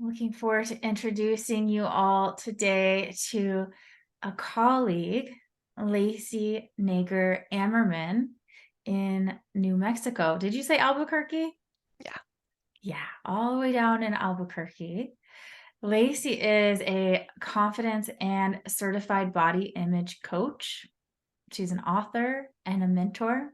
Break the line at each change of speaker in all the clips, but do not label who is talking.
Looking forward to introducing you all today to a colleague, Lacey Nagar Ammerman in New Mexico. Did you say Albuquerque?
Yeah.
Yeah, all the way down in Albuquerque. Lacey is a confidence and certified body image coach. She's an author and a mentor.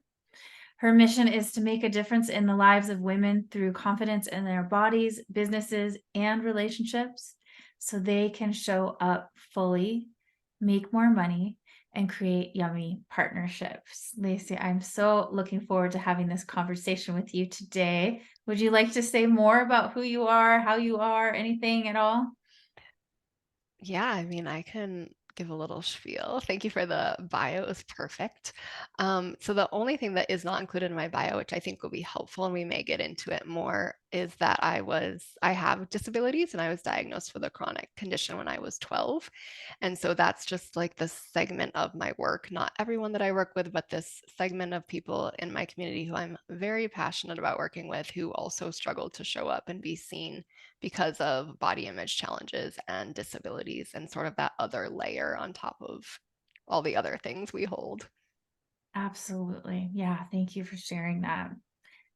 Her mission is to make a difference in the lives of women through confidence in their bodies, businesses, and relationships so they can show up fully, make more money, and create yummy partnerships. Lacey, I'm so looking forward to having this conversation with you today. Would you like to say more about who you are, how you are, anything at all?
Yeah, I mean, I can give a little spiel. Thank you for the bio. It was perfect. So the only thing that is not included in my bio, which I think will be helpful, and we may get into it more, is that I have disabilities and I was diagnosed with a chronic condition when I was 12. And so that's just like the segment of my work, not everyone that I work with, but this segment of people in my community who I'm very passionate about working with who also struggle to show up and be seen because of body image challenges and disabilities and sort of that other layer on top of all the other things we hold.
Absolutely. Yeah, thank you for sharing that.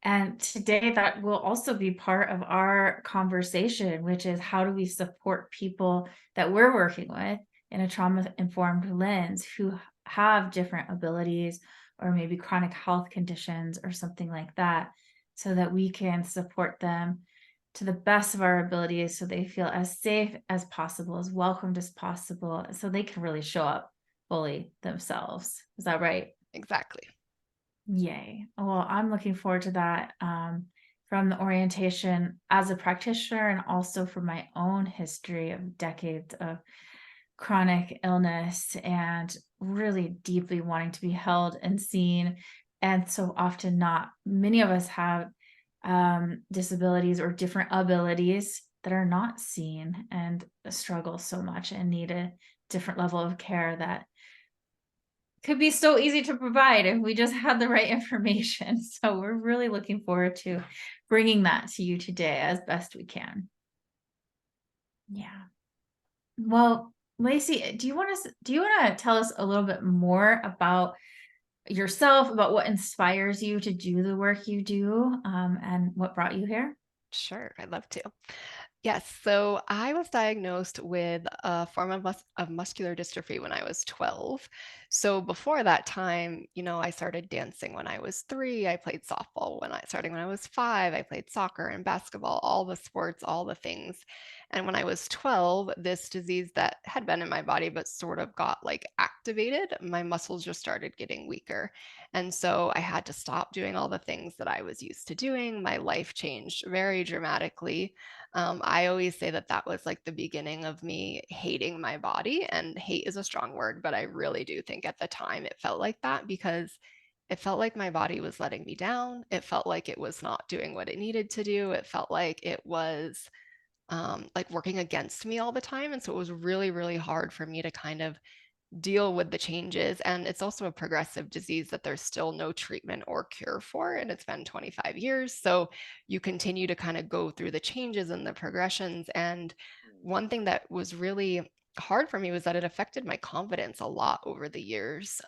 And today, that will also be part of our conversation, which is how do we support people that we're working with in a trauma informed lens who have different abilities or maybe chronic health conditions or something like that, so that we can support them to the best of our abilities so they feel as safe as possible, as welcomed as possible, so they can really show up fully themselves. Is that right?
Exactly.
Yay. Well, I'm looking forward to that from the orientation as a practitioner and also from my own history of decades of chronic illness and really deeply wanting to be held and seen. And so often not. Many of us have disabilities or different abilities that are not seen and struggle so much and need a different level of care that could be so easy to provide if we just had the right information. So we're really looking forward to bringing that to you today as best we can. Yeah. Well, Lacey, do you want to tell us a little bit more about yourself, about what inspires you to do the work you do, and what brought you here?
Sure, I'd love to. Yes, so I was diagnosed with a form of muscular dystrophy when I was 12. So before that time, I started dancing when I was 3. I played softball starting when I was 5. I played soccer and basketball, all the sports, all the things. And when I was 12, this disease that had been in my body but sort of got like activated, my muscles just started getting weaker. And so I had to stop doing all the things that I was used to doing. My life changed very dramatically. I always say that that was like the beginning of me hating my body. And hate is a strong word, but I really do think at the time it felt like that because it felt like my body was letting me down. It felt like it was not doing what it needed to do. It felt like it was like working against me all the time. And so it was really, really hard for me to kind of deal with the changes. And it's also a progressive disease that there's still no treatment or cure for. And it's been 25 years. So you continue to kind of go through the changes and the progressions. And one thing that was really hard for me was that it affected my confidence a lot over the years.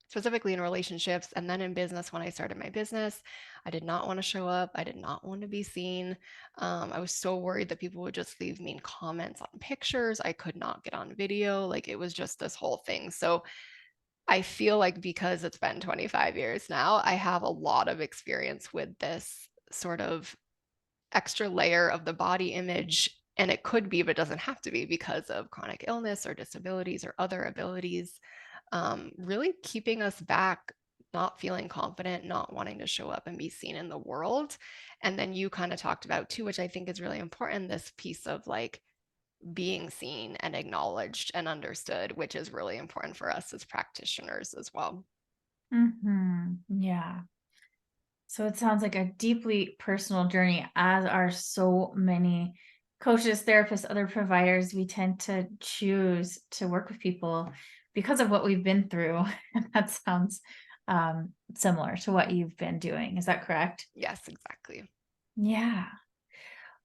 Specifically in relationships and then in business when I started my business. I did not want to show up. I did not want to be seen. I was so worried that people would just leave mean comments on pictures. I could not get on video. Like it was just this whole thing. So I feel like because it's been 25 years now, I have a lot of experience with this sort of extra layer of the body image. And it could be, but doesn't have to be because of chronic illness or disabilities or other abilities, really keeping us back, not feeling confident, not wanting to show up and be seen in the world. And then you kind of talked about too, which I think is really important, this piece of like being seen and acknowledged and understood, which is really important for us as practitioners as well.
Yeah. So it sounds like a deeply personal journey, as are so many coaches, therapists, other providers. We tend to choose to work with people because of what we've been through. And that sounds similar to what you've been doing. Is that correct?
Yes, exactly.
Yeah.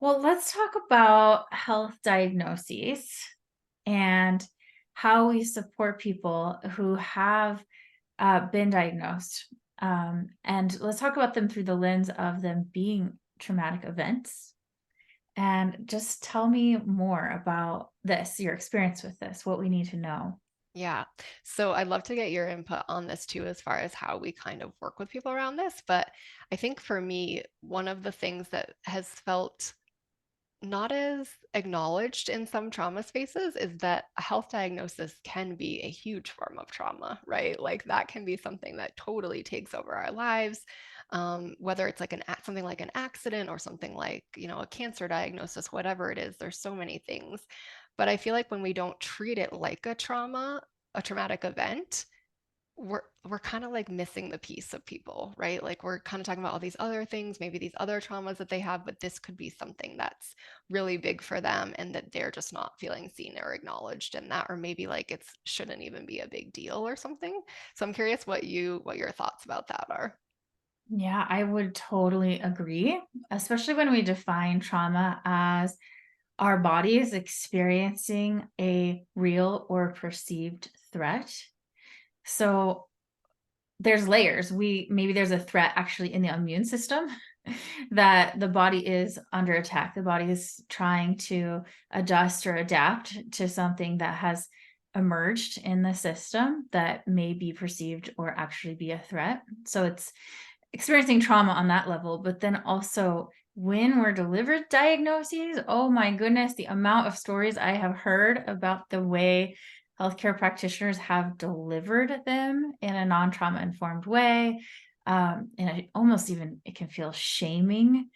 Well, let's talk about health diagnoses and how we support people who have been diagnosed. And let's talk about them through the lens of them being traumatic events. And just tell me more about this, your experience with this, what we need to know.
Yeah. So I'd love to get your input on this too, as far as how we kind of work with people around this. But I think for me, one of the things that has felt not as acknowledged in some trauma spaces is that a health diagnosis can be a huge form of trauma, right? Like that can be something that totally takes over our lives. Whether it's like something like an accident or something like, a cancer diagnosis, whatever it is, there's so many things. But I feel like when we don't treat it like a traumatic event, we're kind of like missing the piece of people, right? Like we're kind of talking about all these other things, maybe these other traumas that they have, but this could be something that's really big for them and that they're just not feeling seen or acknowledged in that, or maybe like it shouldn't even be a big deal or something. So I'm curious what your thoughts about that are.
Yeah, I would totally agree, especially when we define trauma as our bodies experiencing a real or perceived threat. So there's layers. Maybe there's a threat actually in the immune system that the body is under attack. The body is trying to adjust or adapt to something that has emerged in the system that may be perceived or actually be a threat. So it's experiencing trauma on that level, but then also when we're delivered diagnoses, oh my goodness, the amount of stories I have heard about the way healthcare practitioners have delivered them in a non-trauma informed way. And almost even it can feel shaming.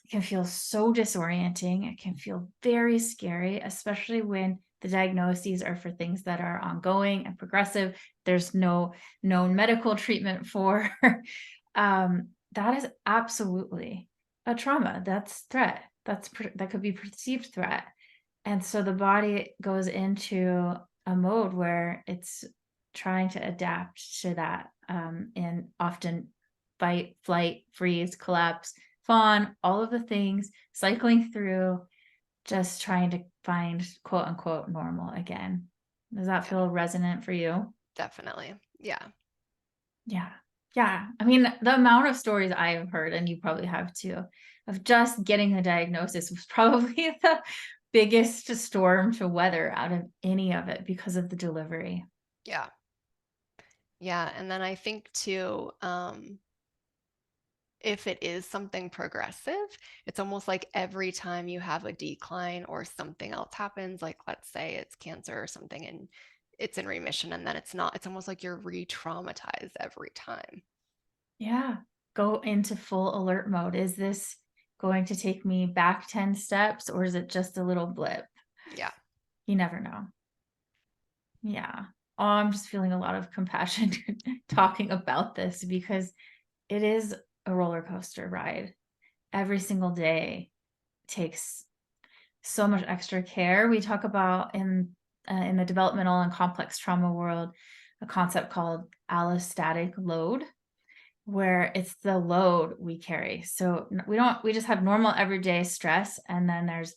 It can feel so disorienting. It can feel very scary, especially when the diagnoses are for things that are ongoing and progressive. There's no known medical treatment for. That is absolutely a trauma. That's threat. That could be perceived threat. And so the body goes into a mode where it's trying to adapt to that, and often fight, flight, freeze, collapse, fawn, all of the things, cycling through, just trying to find quote unquote normal again. Does that
Yeah,
feel resonant for you?
definitely. Yeah.
Yeah. Yeah. I mean, the amount of stories I've heard, and you probably have too, of just getting the diagnosis was probably the biggest storm to weather out of any of it because of the delivery.
Yeah. Yeah. And then I think too, if it is something progressive, it's almost like every time you have a decline or something else happens, like let's say it's cancer or something and it's in remission and then it's not, it's almost like you're re-traumatized every time.
Yeah. Go into full alert mode. Is this going to take me back 10 steps or is it just a little blip?
Yeah.
You never know. Yeah. Oh, I'm just feeling a lot of compassion talking about this because it is a roller coaster ride. Every single day takes so much extra care. We talk about in the developmental and complex trauma world a concept called allostatic load, where it's the load we carry. So we just have normal everyday stress, and then there's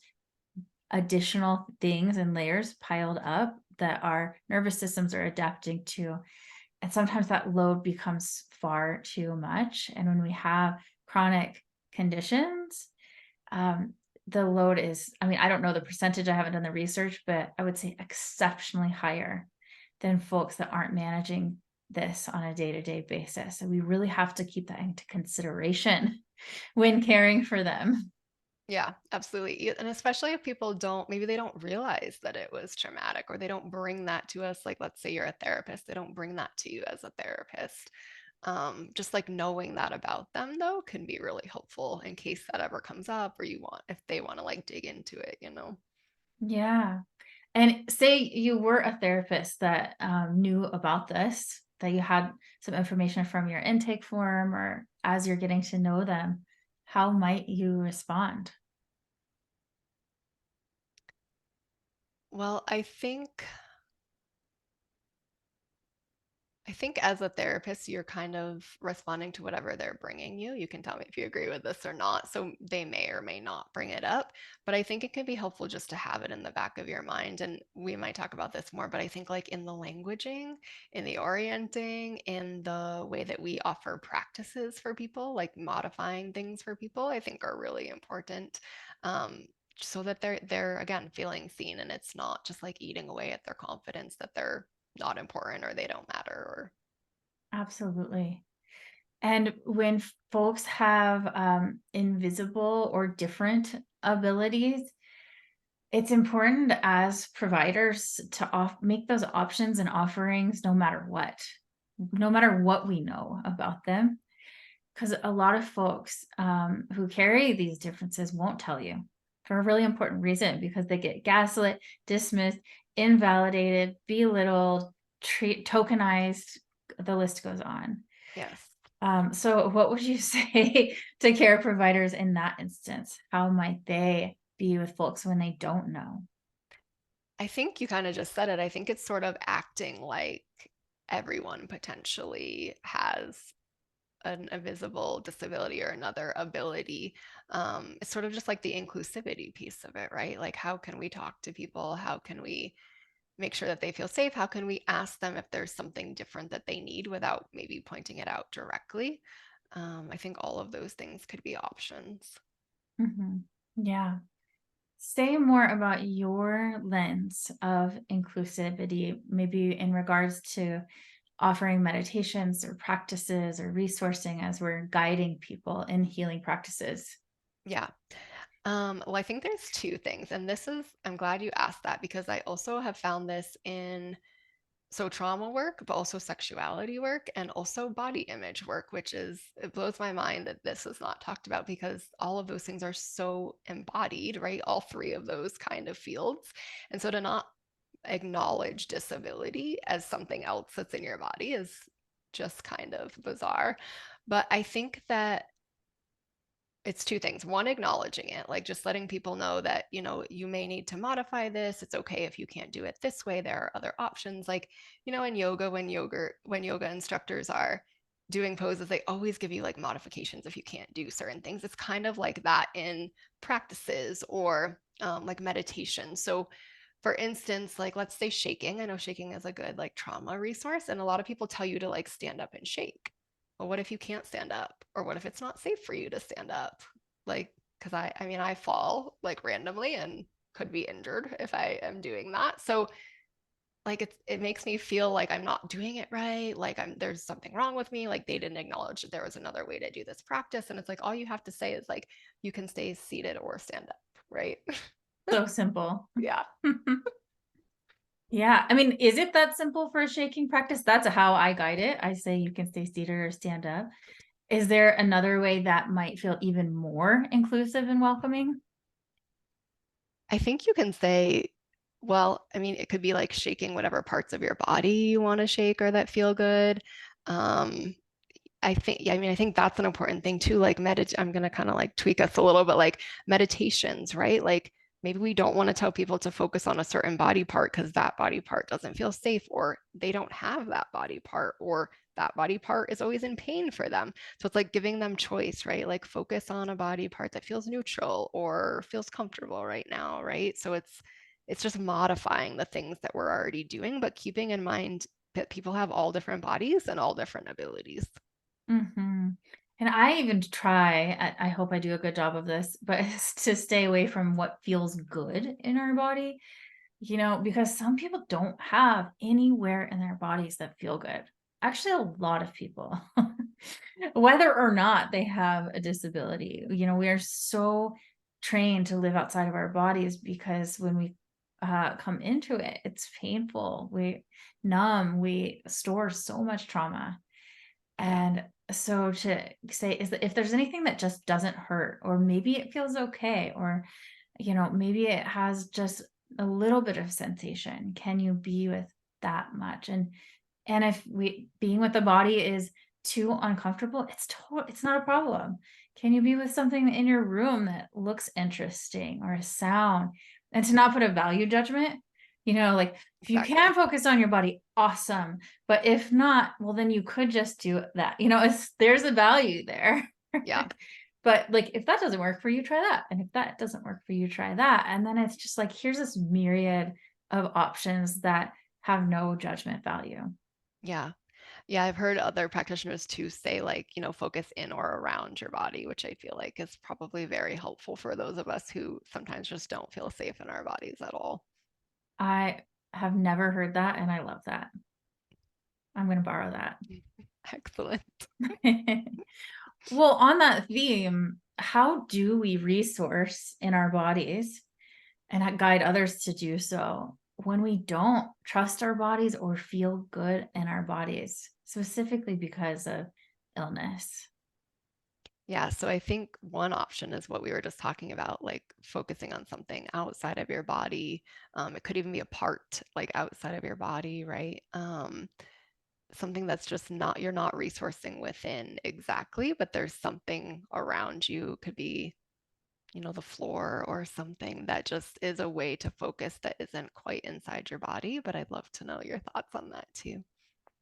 additional things and layers piled up that our nervous systems are adapting to. And sometimes that load becomes far too much. And when we have chronic conditions, um, the load is, I mean, I don't know the percentage, I haven't done the research, but I would say exceptionally higher than folks that aren't managing this on a day-to-day basis. And we really have to keep that into consideration when caring for them.
Yeah, absolutely. And especially if people don't, maybe they don't realize that it was traumatic or they don't bring that to us. Like, let's say you're a therapist, they don't bring that to you as a therapist. Just like knowing that about them, though, can be really helpful in case that ever comes up or if they want to like dig into it.
Yeah. And say you were a therapist that knew about this, that you had some information from your intake form or as you're getting to know them, how might you respond?
Well, I think I think as a therapist, you're kind of responding to whatever they're bringing you. You can tell me if you agree with this or not. So they may or may not bring it up, but I think it can be helpful just to have it in the back of your mind. And we might talk about this more, but I think like in the languaging, in the orienting, in the way that we offer practices for people, like modifying things for people, I think are really important. Um, so that they're again feeling seen and it's not just like eating away at their confidence that they're not important or they don't matter or
Absolutely. And when folks have invisible or different abilities, it's important as providers to make those options and offerings no matter what we know about them. Because a lot of folks who carry these differences won't tell you for a really important reason because they get gaslit, dismissed, invalidated, belittled, tokenized. The list goes on.
yes.
So what would you say to care providers in that instance? How might they be with folks when they don't know?
I think you kind of just said it. I think it's sort of acting like everyone potentially has an invisible disability or another ability. It's sort of just like the inclusivity piece of it, right? Like, how can we talk to people? How can we make sure that they feel safe? How can we ask them if there's something different that they need without maybe pointing it out directly? I think all of those things could be options.
Mhm. Yeah. Say more about your lens of inclusivity, maybe in regards to offering meditations or practices or resourcing as we're guiding people in healing practices.
Yeah. Well, I think there's two things, and I'm glad you asked that because I also have found this in trauma work, but also sexuality work and also body image work, it blows my mind that this is not talked about because all of those things are so embodied, right? All three of those kind of fields. And so to not acknowledge disability as something else that's in your body is just kind of bizarre. But I think that it's two things. One, acknowledging it, like just letting people know that, you may need to modify this. It's okay if you can't do it this way. There are other options. Like, in yoga, when yoga instructors are doing poses, they always give you like modifications if you can't do certain things. It's kind of like that in practices or like meditation. So for instance, like let's say shaking. I know shaking is a good like trauma resource, and a lot of people tell you to like stand up and shake. Well, what if you can't stand up? Or what if it's not safe for you to stand up? Like, because I mean, I fall like randomly and could be injured if I am doing that. So, like, it makes me feel like I'm not doing it right. Like, there's something wrong with me. Like, they didn't acknowledge that there was another way to do this practice. And it's like, all you have to say is, like, you can stay seated or stand up, right?
So simple.
Yeah.
Yeah. I mean, is it that simple for a shaking practice? That's how I guide it. I say you can stay seated or stand up. Is there another way that might feel even more inclusive and welcoming?
I think you can say, well, I mean, it could be like shaking whatever parts of your body you want to shake or that feel good. Um, yeah, I mean, I think that's an important thing too. Like I'm gonna kind of like tweak us a little bit, like meditations, right? Like maybe we don't want to tell people to focus on a certain body part because that body part doesn't feel safe, or they don't have that body part, or that body part is always in pain for them. So it's like giving them choice, right? Like focus on a body part that feels neutral or feels comfortable right now, right? So it's just modifying the things that we're already doing, but keeping in mind that people have all different bodies and all different abilities.
Hmm. And I even try, I hope I do a good job of this, but it's to stay away from what feels good in our body, because some people don't have anywhere in their bodies that feel good. Actually, a lot of people, whether or not they have a disability, we are so trained to live outside of our bodies because when we come into it, it's painful. We numb, we store so much trauma.
Yeah.
And so to say is that if there's anything that just doesn't hurt, or maybe it feels okay, or maybe it has just a little bit of sensation, can you be with that much? And if we being with the body is too uncomfortable, it's not a problem. Can you be with something in your room that looks interesting or a sound? And to not put a value judgment, Like if you
Exactly.
can focus on your body, awesome. But if not, well, then you could just do that. There's a value there.
Yeah.
But like if that doesn't work for you, try that. And if that doesn't work for you, try that. And then it's just like here's this myriad of options that have no judgment value.
Yeah. Yeah, I've heard other practitioners too say like, focus in or around your body, which I feel like is probably very helpful for those of us who sometimes just don't feel safe in our bodies at all.
I have never heard that and I love that. I'm going to borrow that.
Excellent.
Well, on that theme, how do we resource in our bodies and guide others to do so when we don't trust our bodies or feel good in our bodies, specifically because of illness?
Yeah, so I think one option is what we were just talking about, like focusing on something outside of your body. It could even be a part like outside of your body, right? Something that's just not, you're not resourcing within exactly, but there's something around you. Could be, the floor or something that just is a way to focus that isn't quite inside your body. But I'd love to know your thoughts on that too.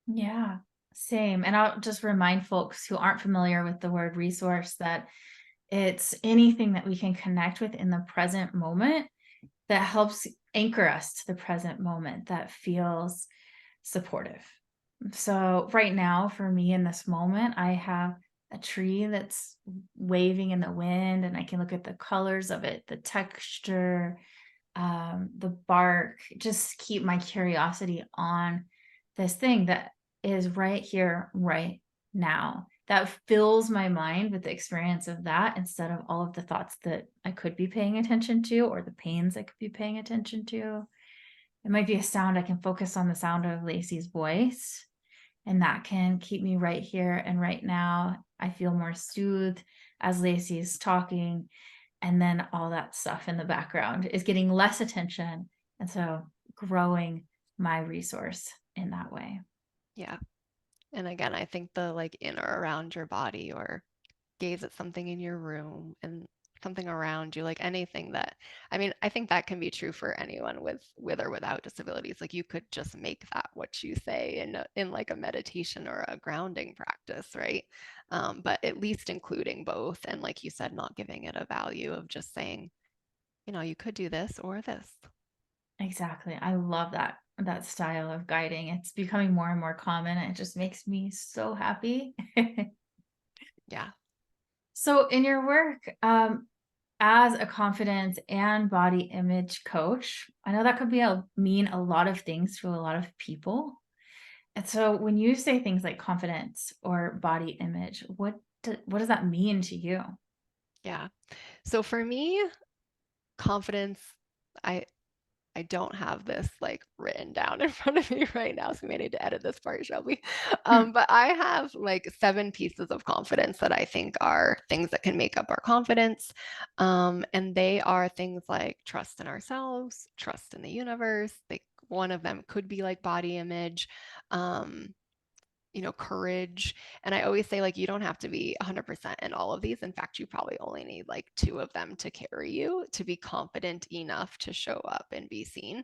Yeah, same. And I'll just remind folks who aren't familiar with the word resource that it's anything that we can connect with in the present moment that helps anchor us to the present moment that feels supportive. So, right now, for me in this moment, I have a tree that's waving in the wind, and I can look at the colors of it, the texture, the bark, just keep my curiosity on this thing that is right here, right now. That fills my mind with the experience of that instead of all of the thoughts that I could be paying attention to or the pains I could be paying attention to. It might be a sound I can focus on the sound of Lacey's voice, and that can keep me right here and right now. I feel more soothed as Lacey's talking, and then all that stuff in the background is getting less attention. And so growing my resource in that way.
Yeah. And again, I think the like in or around your body or gaze at something in your room and something around you, like anything that, I mean, I think that can be true for anyone with or without disabilities. Like you could just make that what you say in like a meditation or a grounding practice, right? But at least including both. And like you said, not giving it a value of just saying, you could do this or this.
Exactly. I love that style of guiding. It's becoming more and more common. And it just makes me so happy.
Yeah.
So in your work, as a confidence and body image coach, I know that could mean a lot of things to a lot of people. And so when you say things like confidence or body image, what does that mean to you?
Yeah. So for me, confidence, I I don't have this like written down in front of me right now, so we may need to edit this part, shall we?
Hmm.
But I have like 7 pieces of confidence that I think are things that can make up our confidence. And they are things like trust in ourselves, trust in the universe. One of them could be like body image. Um, courage. And I always say, like, you don't have to be 100% in all of these. In fact, you probably only need like 2 of them to carry you to be confident enough to show up and be seen.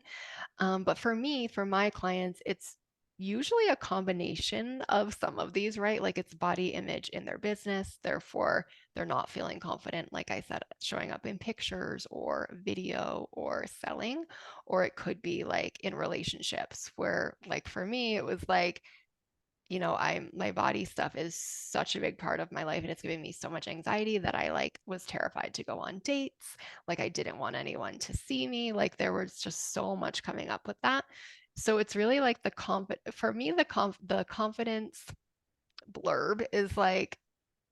But for me, for my clients, it's usually a combination of some of these, right? Like it's body image in their business. Therefore, they're not feeling confident, like I said, showing up in pictures or video or selling. Or it could be like in relationships where, like for me, it was like, I'm my body stuff is such a big part of my life and it's giving me so much anxiety that I like was terrified to go on dates. Like I didn't want anyone to see me. Like there was just so much coming up with that. So it's really like for me the confidence blurb is like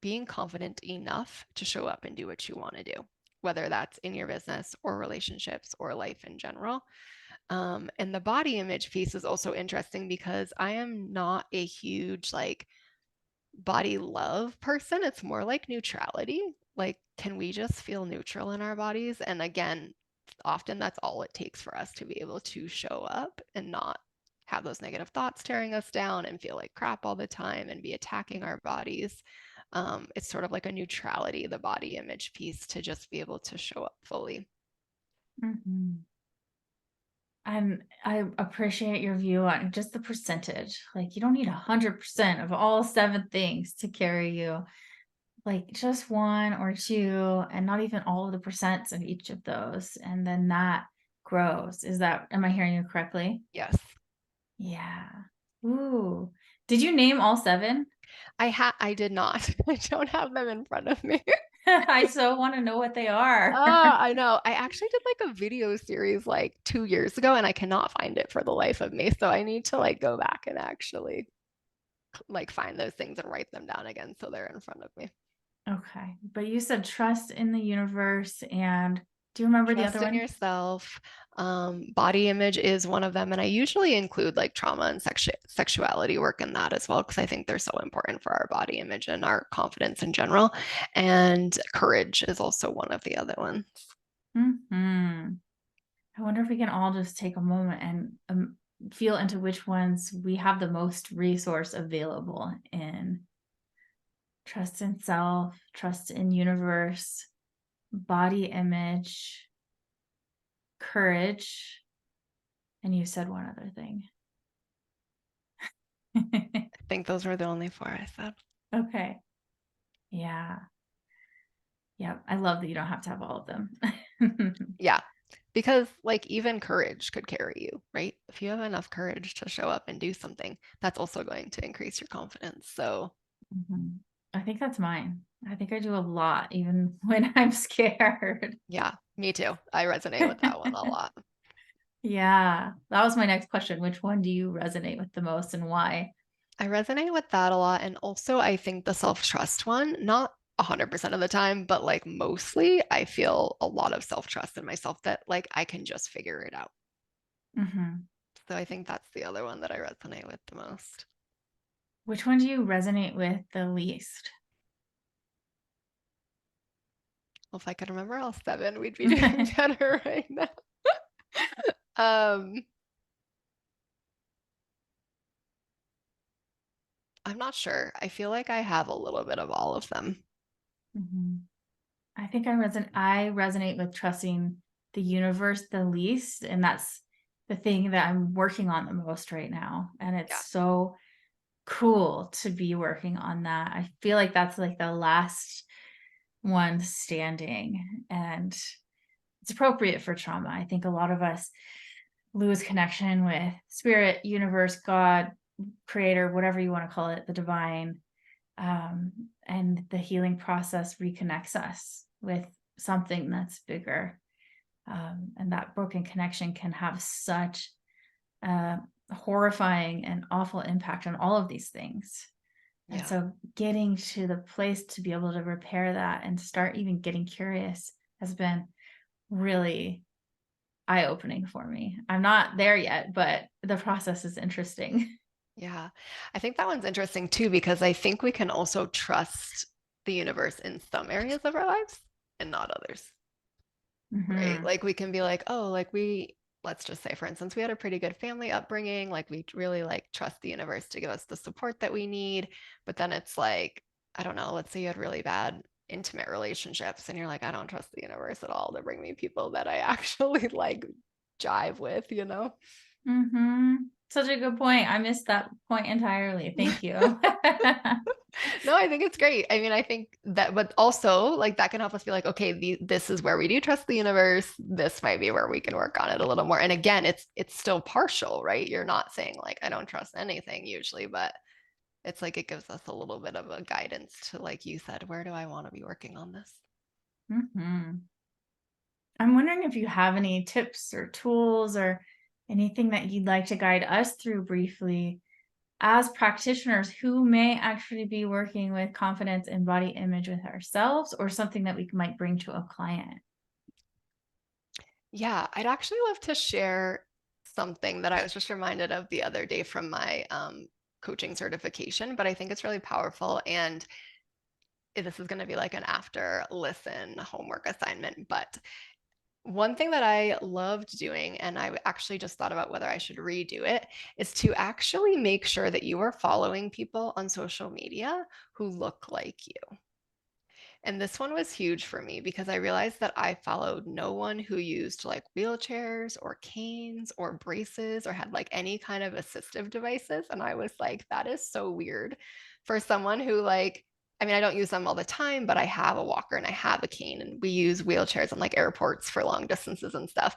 being confident enough to show up and do what you want to do, whether that's in your business or relationships or life in general. And the body image piece is also interesting because I am not a huge like body love person. It's more like neutrality. Like, can we just feel neutral in our bodies? And again, often that's all it takes for us to be able to show up and not have those negative thoughts tearing us down and feel like crap all the time and be attacking our bodies. It's sort of like a neutrality, the body image piece, to just be able to show up fully.
Mhm. And I appreciate your view on just the percentage. Like, you don't need 100% of all 7 things to carry you. Like, just 1 or 2, and not even all of the percents of each of those, and then that grows. Am I hearing you correctly?
Yes.
Yeah. Ooh. Did you name all 7?
I did not. I don't have them in front of me.
I so wanna know what they are.
Oh, I know. I actually did like a video series like 2 years ago and I cannot find it for the life of me. So I need to like go back and actually like find those things and write them down again so they're in front of me.
Okay, but you said trust in the universe, and do you remember the other
Trust in
one?
yourself. Body image is one of them. And I usually include like trauma and sexuality work in that as well, because I think they're so important for our body image and our confidence in general. And courage is also one of the other ones.
Mhm. I wonder if we can all just take a moment and, feel into which ones we have the most resource available in. Trust in self, trust in universe, body image, courage, and you said one other thing.
I think those were the only four I said.
Okay. Yeah. Yep. I love that you don't have to have all of them.
Yeah. Because like even courage could carry you, right? If you have enough courage to show up and do something, that's also going to increase your confidence. So,
Mhm. I think that's mine. I think I do a lot, even when I'm scared.
yeah, me too. I resonate with that one a lot.
Yeah. That was my next question. Which one do you resonate with the most and why?
I resonate with that a lot. And also, I think the self-trust one, not 100% of the time, but like mostly, I feel a lot of self-trust in myself that like I can just figure it out.
Mhm.
So I think that's the other one that I resonate with the most.
Which one do you resonate with the least?
Well, if I could remember all seven, we'd be doing better right now. Um, I'm not sure. I feel like I have a little bit of all of them.
Mhm. I think I resonate with trusting the universe the least, and that's the thing that I'm working on the most right now, and it's
Yeah.
so cool to be working on that. I feel like that's, like, the last one standing, and it's appropriate for trauma. I think a lot of us lose connection with spirit, universe, God, creator, whatever you wanna call it, the divine, and the healing process reconnects us with something that's bigger. And that broken connection can have such a horrifying and awful impact on all of these things. And
Yeah.
so, getting to the place to be able to repair that and start even getting curious has been really eye opening for me. I'm not there yet, but the process is interesting.
Yeah. I think that one's interesting too, because I think we can also trust the universe in some areas of our lives and not others, right?
Hmm.
Like we can be like, oh, like let's just say, for instance, we had a pretty good family upbringing. Like we really like trust the universe to give us the support that we need. But then it's like, I don't know, let's say you had really bad intimate relationships and you're like, I don't trust the universe at all to bring me people that I actually like jive with, you know?
Hmm. Such a good point. I missed that point entirely. Thank you.
No, I think it's great. I mean, I think that, but also like that can help us be like, okay, this is where we do trust the universe. This might be where we can work on it a little more. And again, it's still partial, right? You're not saying like I don't trust anything usually, but it's like it gives us a little bit of a guidance to, like you said, where do I want to be working on this?
Hmm. I'm wondering if you have any tips or tools or anything that you'd like to guide us through briefly as practitioners who may actually be working with confidence and body image with ourselves, or something that we might bring to a client.
Yeah, I'd actually love to share something that I was just reminded of the other day from my coaching certification, but I think it's really powerful. And this is going to be like an after listen homework assignment. But one thing that I loved doing, and I actually just thought about whether I should redo it, is to actually make sure that you are following people on social media who look like you. And this one was huge for me because I realized that I followed no one who used like wheelchairs or canes or braces or had like any kind of assistive devices. And I was like, that is so weird for someone who like, I mean, I don't use them all the time, but I have a walker and I have a cane and we use wheelchairs in like airports for long distances and stuff.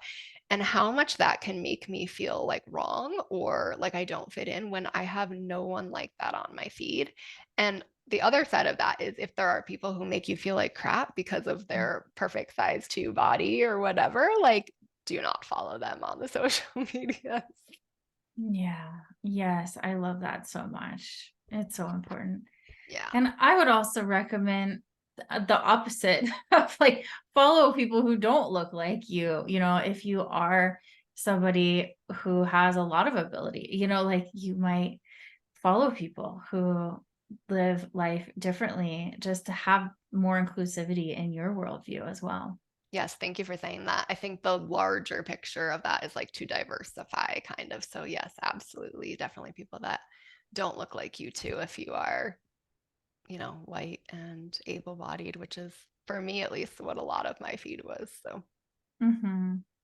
And how much that can make me feel like wrong or like I don't fit in when I have no one like that on my feed. And the other side of that is if there are people who make you feel like crap because of their perfect size 2 body or whatever, like do not follow them on the social media.
Yeah. Yes, I love that so much. It's so important.
Yeah.
And I would also recommend the opposite of like follow people who don't look like you. If you are somebody who has a lot of ability, like you might follow people who live life differently just to have more inclusivity in your worldview as well.
Yes, thank you for saying that. I think the larger picture of that is like to diversify kind of. So yes, absolutely. Definitely people that don't look like you too if you are, white and able-bodied, which is for me at least what a lot of my feed was. So,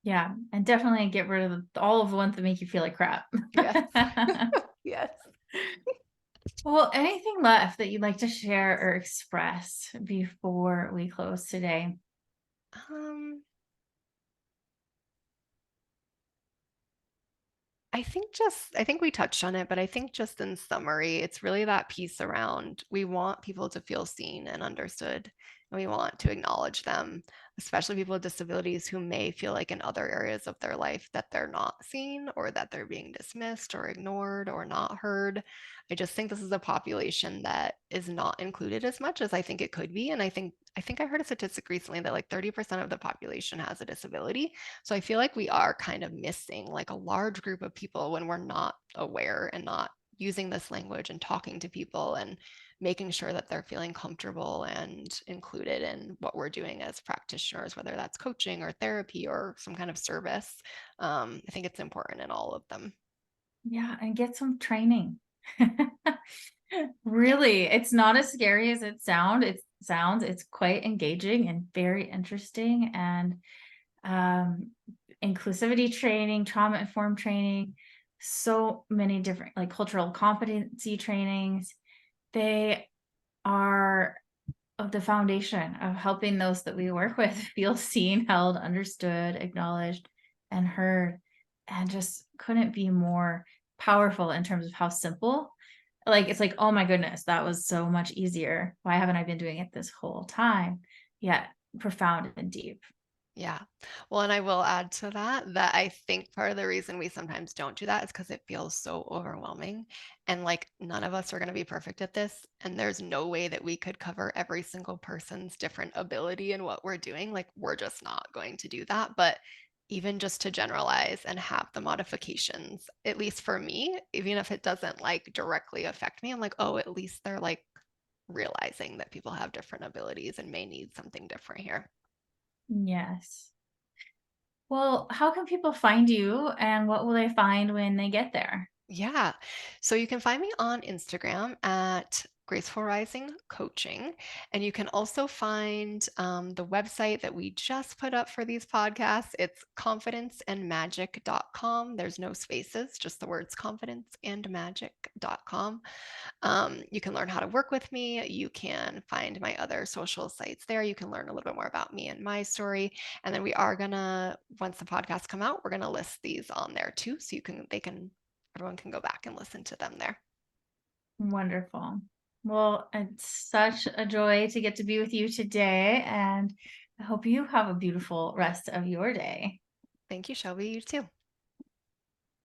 Yeah, and definitely get rid of all of the ones that make you feel like crap.
yes. Yes.
Well, anything left that you'd like to share or express before we close today?
Um, I think we touched on it, but I think just in summary, it's really that piece around we want people to feel seen and understood, and we want to acknowledge them, especially people with disabilities who may feel like in other areas of their life that they're not seen or that they're being dismissed or ignored or not heard. I just think this is a population that is not included as much as I think it could be. And I think I heard a statistic recently that like 30% of the population has a disability. So I feel like we are kind of missing like a large group of people when we're not aware and not using this language and talking to people and making sure that they're feeling comfortable and included in what we're doing as practitioners, whether that's coaching or therapy or some kind of service. I think it's important in all of them.
Yeah, and get some training.
Yeah.
Really, it's not as scary as it sounds. It's quite engaging and very interesting. And um, inclusivity training, trauma informed training, so many different like cultural competency trainings. They are of the foundation of helping those that we work with feel seen, held, understood, acknowledged, and heard, and just couldn't be more powerful in terms of how simple. Like, it's like, oh my goodness, that was so much easier. Why haven't I been doing it this whole time? Yet profound and deep.
Yeah. Well, and I will add to that I think part of the reason we sometimes don't do that is because it feels so overwhelming. And like none of us are going to be perfect at this. And there's no way that we could cover every single person's different ability in what we're doing. Like we're just not going to do that. But even just to generalize and have the modifications, at least for me, even if it doesn't like directly affect me, I'm like, oh, at least they're like realizing that people have different abilities and may need something different here.
Yes. Well, how can people find you and what will they find when they get there?
Yeah. So you can find me on Instagram at Graceful Rising Coaching. And you can also find the website that we just put up for these podcasts. It's confidenceandmagic.com. There's no spaces, just the words confidenceandmagic.com. You can learn how to work with me. You can find my other social sites there. You can learn a little bit more about me and my story. And then we are gonna, once the podcasts come out, we're gonna list these on there too. So everyone can go back and listen to them there.
Wonderful. Well, it's such a joy to get to be with you today, and I hope you have a beautiful rest of your day.
Thank you, Shelby. You too.